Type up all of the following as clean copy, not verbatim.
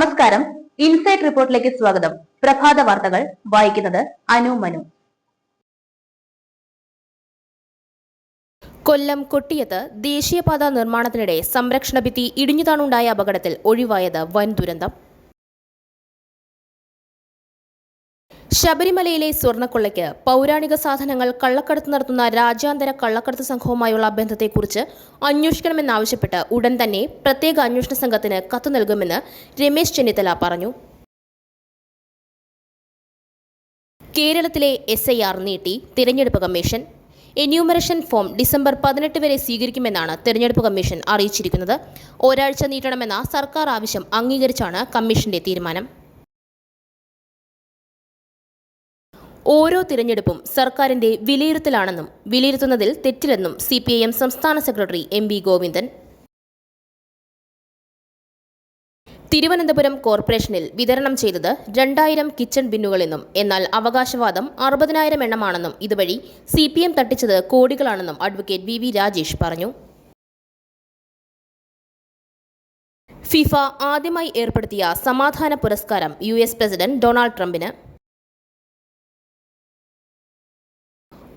നമസ്കാരം. ഇൻസൈറ്റ് റിപ്പോർട്ടിലേക്ക് സ്വാഗതം. പ്രഭാത വാർത്തകൾ വായിക്കുന്നത് അനു മനു. കൊല്ലം കൊട്ടിയത്ത് ദേശീയപാത നിർമ്മാണത്തിനിടെ സംരക്ഷണ ഭിത്തി ഇടിഞ്ഞുതാണുണ്ടായ അപകടത്തിൽ ഒഴിവായത് വൻ ദുരന്തം. ശബരിമലയിലെ സ്വർണ്ണക്കൊള്ളയ്ക്ക് പൗരാണിക സാധനങ്ങൾ കള്ളക്കടത്ത് നടത്തുന്ന രാജ്യാന്തര കള്ളക്കടത്ത് സംഘവുമായുള്ള ബന്ധത്തെക്കുറിച്ച് അന്വേഷിക്കണമെന്നാവശ്യപ്പെട്ട് ഉടൻ തന്നെ പ്രത്യേക അന്വേഷണ സംഘത്തിന് കത്ത് നൽകുമെന്ന് രമേശ് ചെന്നിത്തല പറഞ്ഞു. കേരളത്തിലെ SIR നീട്ടി തിരഞ്ഞെടുപ്പ് കമ്മീഷൻ. എന്യൂമറേഷൻ ഫോം ഡിസംബർ 18 വരെ സ്വീകരിക്കുമെന്നാണ് തിരഞ്ഞെടുപ്പ് കമ്മീഷൻ അറിയിച്ചിരിക്കുന്നത്. ഒരാഴ്ച നീട്ടണമെന്ന സർക്കാർ ആവശ്യം അംഗീകരിച്ചാണ് കമ്മീഷന്റെ തീരുമാനം. ഓരോ തിരഞ്ഞെടുപ്പും സർക്കാരിന്റെ വിലയിരുത്തലാണെന്നും വിലയിരുത്തുന്നതിൽ തെറ്റില്ലെന്നും CPIM സംസ്ഥാന സെക്രട്ടറി MV ഗോവിന്ദൻ. തിരുവനന്തപുരം കോർപ്പറേഷനിൽ വിതരണം ചെയ്തത് 2000 കിച്ചൺ ബിന്നുകളെന്നും എന്നാൽ അവകാശവാദം 60,000 എണ്ണമാണെന്നും ഇതുവഴി CPM തട്ടിച്ചത് കോടികളാണെന്നും അഡ്വക്കേറ്റ് VV രാജേഷ് പറഞ്ഞു. ഫിഫ ആദ്യമായി ഏർപ്പെടുത്തിയ സമാധാന പുരസ്കാരം US പ്രസിഡന്റ് ഡൊണാൾഡ് ട്രംപിന്.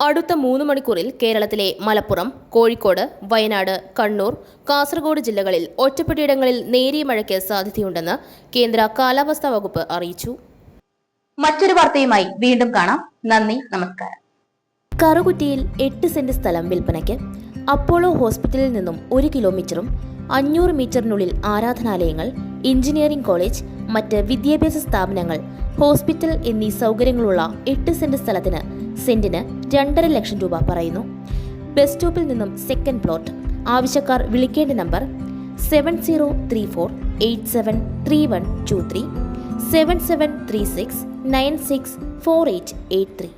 അടുത്ത 3 മണിക്കൂറിൽ കേരളത്തിലെ മലപ്പുറം, കോഴിക്കോട്, വയനാട്, കണ്ണൂർ, കാസർഗോഡ് ജില്ലകളിൽ ഒറ്റപ്പെട്ടയിടങ്ങളിൽ നേരിയ മഴയ്ക്ക് സാധ്യതയുണ്ടെന്ന് കേന്ദ്ര കാലാവസ്ഥാ വകുപ്പ് അറിയിച്ചു. മറ്റൊരു വാർത്തയുമായി വീണ്ടും കാണാം. നന്ദി, നമസ്കാരം. കറുകുറ്റിയിൽ 8 സെന്റ് സ്ഥലം വിൽപ്പനയ്ക്ക്. അപ്പോളോ ഹോസ്പിറ്റലിൽ നിന്നും 1 കിലോമീറ്ററും 500 മീറ്ററിനുള്ളിൽ ആരാധനാലയങ്ങൾ, എഞ്ചിനീയറിംഗ് കോളേജ്, മറ്റ് വിദ്യാഭ്യാസ സ്ഥാപനങ്ങൾ, ഹോസ്പിറ്റൽ എന്നീ സൗകര്യങ്ങളുള്ള 8 സെന്റ് സ്ഥലത്തിന് സെന്റിന് 2.5 ലക്ഷം രൂപ പറയുന്നു. ബസ് സ്റ്റോപ്പിൽ നിന്നും സെക്കൻഡ് പ്ലോട്ട്. ആവശ്യക്കാർ വിളിക്കേണ്ട നമ്പർ 7034873123 7736964883.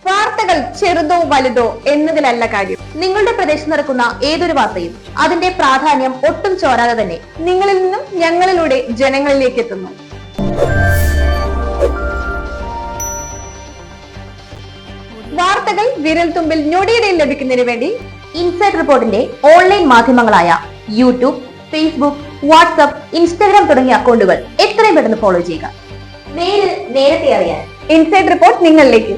വാർത്തകൾ ചെറുതോ വലുതോ എന്നതിലല്ല കാര്യം. നിങ്ങളുടെ പ്രദേശത്ത് നടക്കുന്ന ഏതൊരു വാർത്തയും അതിന്റെ പ്രാധാന്യം ഒട്ടും ചോരാതെ തന്നെ നിങ്ങളിൽ നിന്നും ഞങ്ങളിലൂടെ ജനങ്ങളിലേക്ക് എത്തുന്നു. വാർത്തകൾ വിരൽ തുമ്പിൽ ഞൊടിയിടയിൽ ലഭിക്കുന്നതിന് വേണ്ടി ഇൻസൈറ്റ് റിപ്പോർട്ടിന്റെ ഓൺലൈൻ മാധ്യമങ്ങളായ യൂട്യൂബ്, ഫേസ്ബുക്ക്, വാട്സ്ആപ്പ്, ഇൻസ്റ്റാഗ്രാം തുടങ്ങിയ അക്കൗണ്ടുകൾ എത്രയും പെട്ടെന്ന് ഫോളോ ചെയ്യുക. നേരത്തെ അറിയാൻ ഇൻസൈറ്റ് റിപ്പോർട്ട് നിങ്ങളിലേക്ക്.